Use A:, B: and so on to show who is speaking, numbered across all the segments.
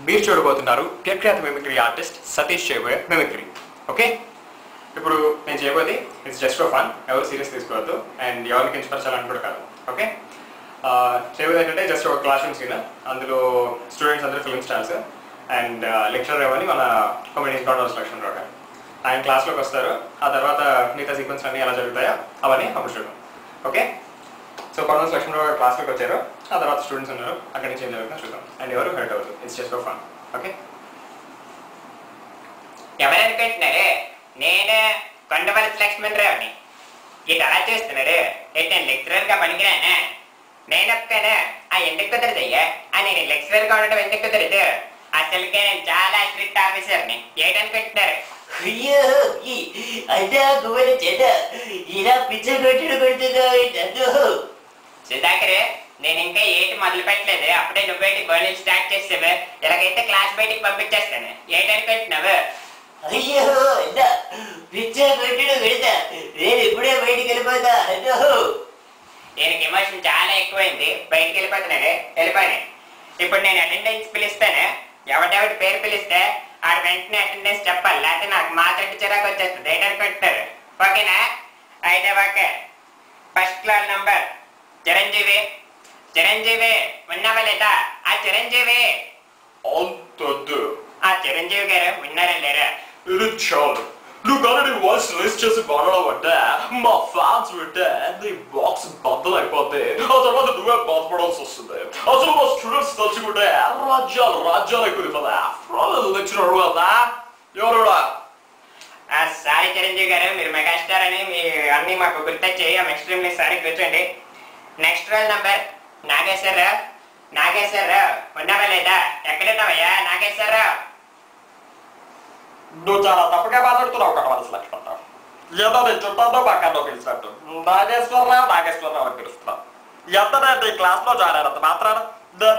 A: మీరు చూడబోతున్నారు ప్రఖ్యాత మిమిక్రీ ఆర్టిస్ట్ సతీష్ చేయబోయే మిమిక్రీ. ఓకే, ఇప్పుడు నేను చేయబోయేది ఇట్స్ జస్ట్ ఫర్ ఫన్, ఎవరు సీరియస్ తీసుకోవద్దు అండ్ ఎవరికి కించపరచాలని కూడా కాదు. ఓకే, చేయబోయేది ఏంటంటే జస్ట్ ఒక క్లాస్ రూమ్ సీన్, అందులో స్టూడెంట్స్ అందరూ ఫిల్మ్ స్టార్స్ అండ్ లెక్చరర్ ఏమని మన కమెడీస్ కాండోస్ లక్ష్మణరావు గారు ఆయన క్లాస్లోకి వస్తారు. ఆ తర్వాత మిగతా సీక్వెన్స్ అన్నీ ఎలా జరుగుతాయో అవన్నీ అప్పుడు చూద్దాం. ఓకే, సో కాండోస్ లక్ష్మణరావు గారు క్లాస్లోకి వచ్చారు, ఆ తర్వాత స్టూడెంట్స్ ఉన్నారు, అక్కడి నుంచి ఏం జరుగుతుందో చూద్దాం అండ్ ఎవరు హర్ట్ అవ్వదు. It's just for fun. Okay,
B: ఎవరనుకుంటున్నారు? నేను కొండవలసి లక్ష్మణరావుని. ఇది అలా చూస్తున్నారు, నేను లెక్చరర్గా పనికిరానా? నేను ఒక్కనా? ఎందుకు కుదరదయ్యా? నేను లెక్చరర్గా ఉండడం ఎందుకు కుదరదు? అసలుకే నేను చాలా స్ట్రిక్ట్ ఆఫీసర్ని. ఏంటనుకుంటున్నారు?
C: అయ్యో అదా గువ్వల చెద ఇలా పిచ్చ కొట్టుడు కొడుతున్నావు.
B: సుధాకర్, నేను ఇంకా ఏటి మొదలు పెట్టలేదు, అప్పుడే నువ్వేటి గోళీలు స్టార్ట్ చేసావు. ఇలాగైతే క్లాస్ బయటికి పంపించేస్తాను. ఏంటనుకుంటున్నావు?
C: అయ్యో అదా పిచ్చ కొట్టుడు కొడతా, నేను ఇప్పుడే బయటికి వెళ్ళిపోతా.
B: దీనికి ఎమోషన్ చాలా ఎక్కువైంది, బయటికి వెళ్ళిపోతున్నాడు. వెళ్ళిపోయాను. ఇప్పుడు నేను అటెండెన్స్ పిలుస్తాను. ఎవడెవడి పేరు పిలిస్తే ఆడు వెంటనే అటెండెన్స్ చెప్పాలి, లేకపోతే నాకు మాత్రం చిరాకు వచ్చేస్తుంది. ఏంటనుకుంటున్నారు? ఓకేనా? అయితే okay. First class number Chiranjeevi. Chiranjeevi ఉన్నావా లేదా? ఆ చిరంజీవి
A: అంతొద్దు.
B: ఆ చిరంజీవి గారు ఉన్నారా లేరా?
A: ఇది చాలు. నువ్వు కానీ నీ వాయిస్ రేస్ చేసి బాధపడమంటే మా ఫ్యాన్స్ వింటే నీ బాక్స్ బద్దలు అయిపోతే ఆ తర్వాత నువ్వే బాధపడాల్సి వస్తుంది. అసలు మా స్టూడెంట్స్ తలుచుకుంటే రాజ్యాలు రాజ్యాలు అయిపోతుందా? లెక్చరర్ కదా ఎవరుడా?
B: సారీ చిరంజీవి గారు, మీరు మెగాస్టార్ అని మీ అన్ని మాకు గుర్తొచ్చాయి. Extremely sorry. కూర్చోండి. Next roll number Nageswara Rao. Nageswara Rao ఉన్నావా లేదా? ఎక్కడున్నావయ్యా నాగేశ్వరరావు?
A: నువ్వు చాలా తప్పుగా మాట్లాడుతున్నావు కట్టవలసి లక్ష్మణరావు. ఏదో నేను చుట్టాలో పక్కన పిలిచినట్టు నాగేశ్వరరావు నాగేశ్వరరావు అని పిలుస్తున్నావు. ఎంతనే నీ క్లాస్లో జాయిన్ అయినంత మాత్రాన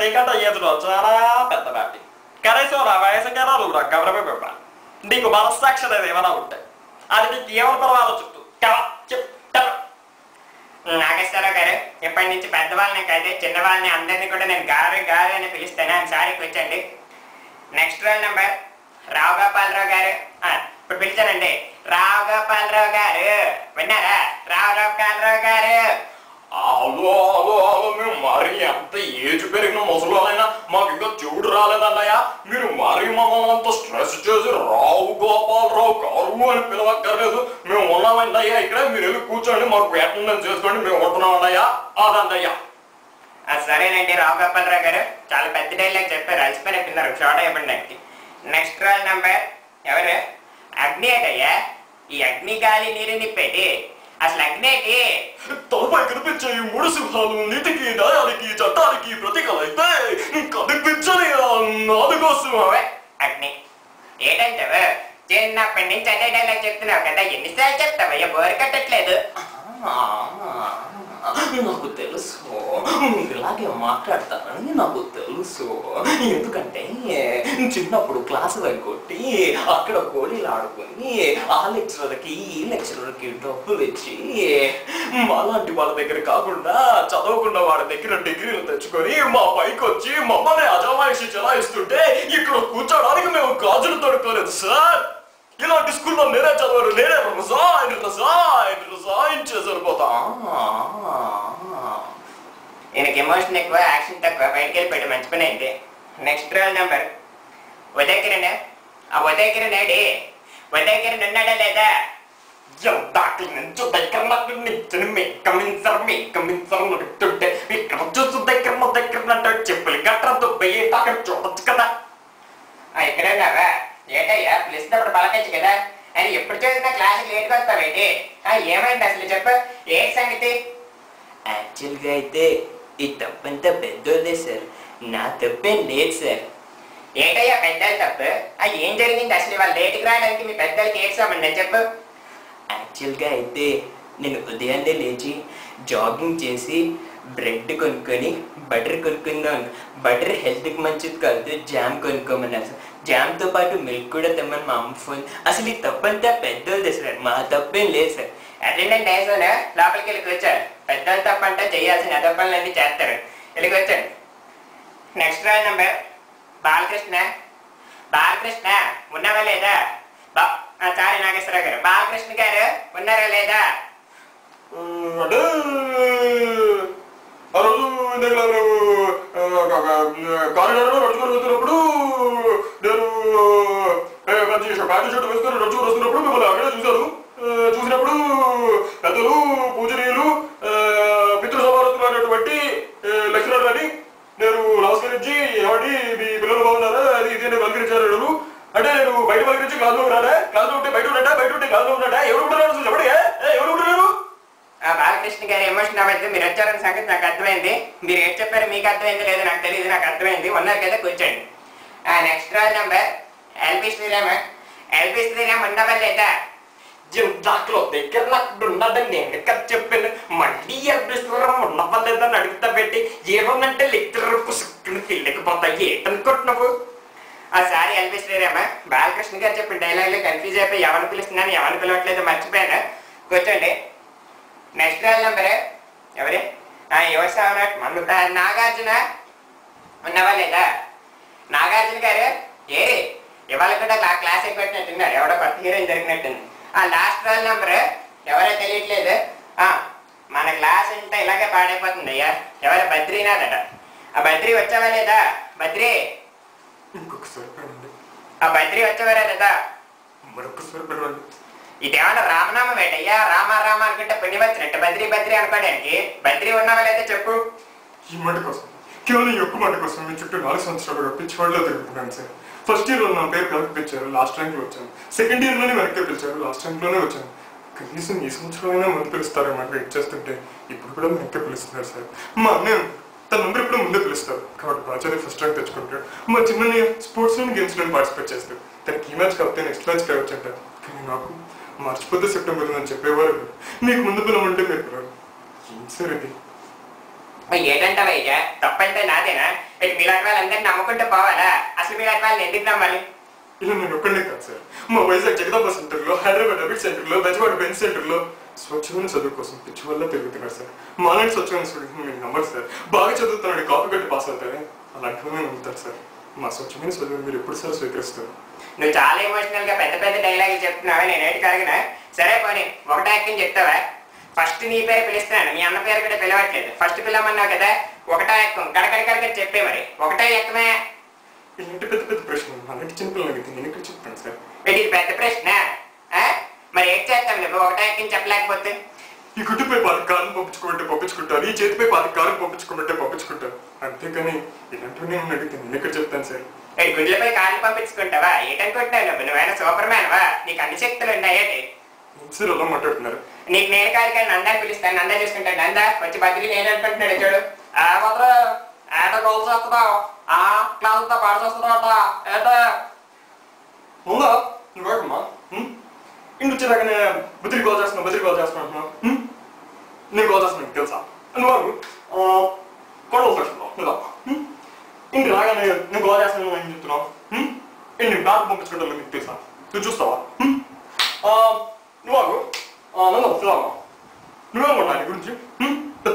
A: నీకంటే ఏజ్లో చాలా పెద్ద బ్యాటి. కనీసం నా వయసుగా నువ్వు నాకు గౌరవం ఇవ్వాలి. నీకు మనస్సాక్షి అనేది ఏమైనా ఉంటే అది నీకు ఏమని పర్వాలో చెప్తూ చెప్తాను.
B: నాగేశ్వరరావు గారు, ఇప్పటి నుంచి పెద్దవాళ్ళని కాదు చిన్నవాళ్ళని అందరినీ కూడా నేను గారు గారు అని పిలుస్తాను. సారీ. కూర్చోండి. Next roll number Rao Gopalarao గారు. ఇప్పుడు పిలిచానండి. రావు గోపాలరావు గారు విన్నారా? రావు గోపాలరావు గారు.
A: అలో అలో అలో మేము మరీ ఎంత ఏజ్ పెరిగిన ముసలోనైనా మాకు ఇంకా చూడు రాలేదన్నయ్య. మీరు మరీ మమ్మల్ని అంత స్ట్రెస్ చేసి రావు గోపాలరావు గారు అని పిలవక్కర్లేదు. మేము ఉన్నామండి అయ్యా ఇక్కడ. మీరు వెళ్ళి కూర్చోండి, మాకు అటెండెన్స్ చేసుకోండి, మేము ఉంటున్నామన్నయ్యా. అదన్నయ్యా.
B: సరేనండి రావు గోపాలరావు గారు, చాలా పెద్ద డైలాగ్ చెప్పారు, అలసిపోయినట్టున్నారు. షార్ట్ అయిపోయింది. నెక్స్ట్ రోల్ నంబర్ ఎవరు? అగ్ని అటయ్యా. ఈ అగ్ని గాలి నీరు నిప్పేటి. అసలు అగ్ని ఏంటి?
A: తలపై కనిపించే ఈ మూడు సింహాలు నీతికి న్యాయానికి చట్టానికి ప్రతీకలైతే కనిపించని నాలుగో సింహమే
B: అగ్ని. ఏంటంటావు? చిన్నప్పటి నుంచి అదే డైలాగ్ చెప్తున్నావు కదా, ఎన్నిసార్లు చెప్తావయ్యా? బోరు కట్టట్లేదు.
C: నాకు తెలుసు ఇలాగే మాట్లాడతానని నాకు తెలుసు. ఎందుకంటే చిన్నప్పుడు క్లాసు కొట్టి అక్కడ గోళీలు ఆడుకొని ఆ లెక్చరర్కి ఈ లెక్చరర్కి డబ్బులు ఇచ్చి మాలాంటి వాళ్ళ దగ్గర కాకుండా చదవకుండా వాళ్ళ దగ్గర డిగ్రీలు తెచ్చుకొని మా పైకి వచ్చి మమ్మల్ని అజమాయిషి చెలాయిస్తుంటే ఇక్కడ కూర్చోడానికి మేము గాజులు తొడుకోలేదు సార్. ఇలాంటి స్కూల్లో నేనే చదవరు, నేనే రిజైన్ చేశారు పోతా.
B: ఈయనకి ఎమోషన్ ఎక్కువ, యాక్షన్ తక్కువ. బయటకు వెళ్ళిపోయాడు. మంచి పని అయింది. Next roll number Uday Kiran. ఆ ఉదయకిరణ్ ఏడి? ఉదయకిరణ్ ఉన్నాడా లేదా? చెప్పులు గట్రంతో చూడొచ్చు కదా. ఇక్కడ ఉన్నావా? ఏటయ్యా పిలిచినప్పుడు పలకొచ్చు కదా. అని ఎప్పుడు చూసినా క్లాసుకి లేట్గా వస్తావేంటి? ఏమైంది అసలు చెప్పు, ఏ సంగతి?
C: యాక్చువల్గా అయితే ఈ తప్పంతా పెద్దోదే సార్, నా తప్పేం లేదు సార్.
B: ఏటయ్యా పెద్దలు తప్పు? ఏం జరిగింది అసలు? వాళ్ళు లేట్కి రావడానికి మీ పెద్దలకి ఏం సంబంధం చెప్పు.
C: యాక్చువల్గా అయితే నేను ఉదయాన్నే లేచి జాగింగ్ చేసి బ్రెడ్ కొనుక్కొని బటర్ కొనుక్కుందాం. బటర్ హెల్త్కి మంచిది కాదు, జామ్ కొనుక్కోమన్నారు సార్. జామ్తో పాటు మిల్క్ కూడా తెమ్మని మా అమ్మ ఫోన్. అసలు ఈ తప్పంతా పెద్దోదే సార్, మా తప్పేం లేదు సార్.
B: అటెండెంట్ వేసాను, లోపలికి వెళ్ళి కూర్చోరు. పెద్దలు తప్పంటే చేయాల్సిన అదపనులన్నీ చేస్తారు. వెళ్ళి కూర్చోండి. Next roll number Balakrishna Balakrishna ఉన్నావా లేదా? చారి నాగేశ్వరరావు గారు, బాలకృష్ణ గారు ఉన్నారా లేదా?
A: అంటే ఆ రోజు కారిడార్లో నడుచుకొని వస్తున్నప్పుడు నేను ప్యాంటు షర్ట్ వేసుకొని నడుచుకొని వస్తున్నప్పుడు మిమ్మల్ని అక్కడే చూశాను. చూసినప్పుడు పెద్దలు పూజనీయులు పితృ సమానతులు అనేటువంటి లెక్చరర్ అని నేను నమస్కరించి ఏమండి మీ పిల్లలు బాగున్నారా అది ఇది అని పలకరించారు. అంటే నేను బయట పలకరించి క్లాస్లో ఉన్నాడా? క్లాస్లో ఉంటే బయట ఉన్నాడా? బయట ఉంటే క్లాస్లో ఉన్నాడా? ఎవరు ఉంటున్నారు అసలు చెప్పండి, ఎవరు ఉంటున్నారు?
B: బాలకృష్ణ గారి ఎమోషన్ అవ్వద్దు, మీరు వచ్చారన్న సంగతి నాకు అర్థమైంది. మీరు ఏం చెప్పారు మీకు అర్థమైంది లేదు నాకు తెలియదు, నాకు అర్థమైంది. ఉన్నారు కదా కూర్చోండి. Next roll number LP Sriram. LP Sriram ఉన్నవా లేదా?
C: జిందాక్లో దగ్గర నాకు ఉన్నదని నేను ఎక్కడ చెప్పాను. మళ్ళీ ఎల్పిశ్వరం ఉన్నవా లేదని అడుగుతా పెట్టి ఏమన్నంటే లెక్చరర్ పుసుక్కుని తెలియకపోతాయి ఏంటనుకుంటున్నావు?
B: సారీ ఎల్పి శ్రీరామ్, బాలకృష్ణ గారు చెప్పిన డైలాగ్లో కన్ఫ్యూజ్ అయిపోయి ఎవరిని పిలుస్తున్నాను ఎవరిని పిలవట్లేదు మర్చిపోయాను. కూర్చోండి. నెక్స్ట్ రోల్ నెంబర్ ఎవరే? నాగార్జున ఉన్నవా లేదా? నాగార్జున గారు ఏరి ఇవాళ కూడా క్లాస్ అయిపోయినట్టున్నారు, ఎవడో కొత్త హీరోయిన్ దొరికినట్టుంది. లాస్ట్ రోల్ నెంబర్ ఎవరో తెలియట్లేదు. మన క్లాస్ అంతా ఇలాగే పాడైపోతుంది అయ్యా. ఎవరో బద్రీనాథ్ అట. ఆ బద్రీ వచ్చావా లేదా? బద్రీ
A: ఇంకొకసారి
B: బద్రీ వచ్చావరా లేదా?
A: మరొకసారి పిలవండి.
B: ఇదేమన్నా రామనామం ఏంటయ్యా? రామ రామ అనుకుంటే పుణ్యం వచ్చినట్టు బద్రీ బద్రీ అనుకోవడానికి. బద్రీ ఉన్నావా లేదా చెప్పు.
A: ఈ మాట కోసం, కేవలం ఈ ఒక్క మాట కోసం మీ చుట్టూ 4 సంవత్సరాలుగా పిచ్చివాళ్ళలో తిరుగుతున్నాను సార్. ఫస్ట్ ఇయర్లో నా పేరు కలిపి పిలిచారు, లాస్ట్ ర్యాంక్లో వచ్చాను. సెకండ్ ఇయర్లోనే వెనక్కి పిలిచారు, లాస్ట్ ర్యాంక్లోనే వచ్చాను. కనీసం ఈ సంవత్సరమైనా ముందు పిలుస్తారేమో వెయిట్ చేస్తుంటే ఇప్పుడు కూడా వెనక్కి పిలుస్తున్నారు సార్. మా అన్నయ్య తన నంబర్ ఇప్పుడు ముందే పిలుస్తారు కాబట్టి బాగా ఫస్ట్ ర్యాంక్ తెచ్చుకుంటాడు. మా చిన్న స్పోర్ట్స్లోని గేమ్స్లోని పార్టిసిపేట్ చేస్తాడు. తనకి ఈ మ్యాచ్ కాకపోతే నెక్స్ట్ మ్యాచ్ కావచ్చు అంటారు. కానీ నాకు మర్చిపోతే సెప్టెంబర్ అని చెప్పేవారు. మీకు ముందు పిలవంటే మీరు పిలవరు. ఏం సార్ ఇది?
B: ఏంటంటావా ఇక? తప్పంటే నాదేనా? ఇటు మీలాంటి వాళ్ళందరినీ నమ్ముకుంటూ పోవాలా? అసలు మీలాంటి వాళ్ళని ఎందుకు నమ్మాలి?
A: ఇలా నేను ఒక్కడే కాదు సార్. మా వైజాగ్ జగదాంబ సెంటర్లో, హైదరాబాద్ అబిడ్ సెంటర్లో, బెజవాడ బెంచ్ సెంటర్లో స్వచ్ఛమైన చదువు కోసం పిచ్చి వల్ల పెరుగుతున్నారు సార్. మాలాంటి స్వచ్ఛమైన స్టూడెంట్ మీరు నమ్మరు సార్. బాగా చదువుతున్నాడు కాపీ పెట్టి పాస్ అవుతారే అలాంటివన్నీ నమ్ముతారు సార్. మా స్వచ్ఛమైన చదువు మీరు ఎప్పుడు సార్ స్వీకరిస్తారు?
B: నువ్వు చాలా ఎమోషనల్ గా పెద్ద పెద్ద డైలాగులు చెప్తున్నావా? నేను ఏంటి కలిగిన సరే పోనీ ఒకటే యాక్టింగ్ చెప్తావా? ఫస్ట్ నీ పేరు పిలుస్తున్నాను, మీ అన్న పేరు కూడా పిలవట్లేదు. ఫస్ట్ పిలవమన్నావు కదా, ఒకటా ఎక్కం కడకడి కడకడి చెప్పే మరి ఒకటే ఎక్కమే.
A: ఇలాంటి పెద్ద పెద్ద ప్రశ్నలు అలాంటి చిన్నపిల్లలు అడిగితే నేను ఇక్కడ చెప్తాను సార్.
B: ఇది పెద్ద ప్రశ్న. మరి ఏం చేస్తావు నువ్వు ఒకటా ఎక్కని చెప్పలేకపోతే?
A: ఈ గుడ్డుపై పాలకి కారం పంపించుకోమంటే పంపించుకుంటారు, ఈ చేతిపై పాలకి కారం పంపించుకోమంటే పంపించుకుంటారు. అంతేకాని ఇలాంటివి నేను అడిగితే నేను ఇక్కడ చెప్తాను సార్.
B: గుడ్లపై కాళ్ళు పంపించుకుంటావా? ఏంటనుకుంటున్నావు నువ్వు? నువ్వైనా సూపర్ మ్యాన్ వా? నీకు అన్ని శక్తులు ఉన్నాయేటి?
A: సార్ అలా మాట్లాడుతున్నారు.
B: నీకు నేను కాదు కానీ నందాన్ని పిలుస్తాను, నందా చూసుకుంటాను. నందా వచ్చి బదిలీ నేను అనుకుంటున్నాడు చూడు. ఏట గోల్ చేస్తున్నావు, క్లాస్ అంతా పాడు చేస్తున్నావు ఏట
A: ఉందా నువ్వేమా ఇంటి వచ్చేదాకానే బుద్ధిని కాల్ చేస్తున్నావు నేను కాల్ చేస్తున్నాను తెలుసా? నువ్వు గొడవ చేస్తున్నావు ఇంటి రాగానే నువ్వు కాల్ చేస్తున్నావు ఏం చెప్తున్నావు? నేను బ్యాగ్ పంపించుకుంటాను నీకు తెలుసా? నువ్వు చూస్తావా? నువ్వు నన్ను వస్తున్నావా? నువ్వేమన్నా నీ గురించి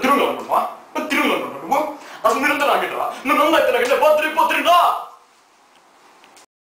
A: తిరుగులు అనుకుంటున్నావా? తిరుగులు అనుకుంటున్నావు నువ్వు? అసలు మీరంతా నాకేటరా? నువ్వు నన్ను అయితే నాకంటే పోత్రి పోత్రి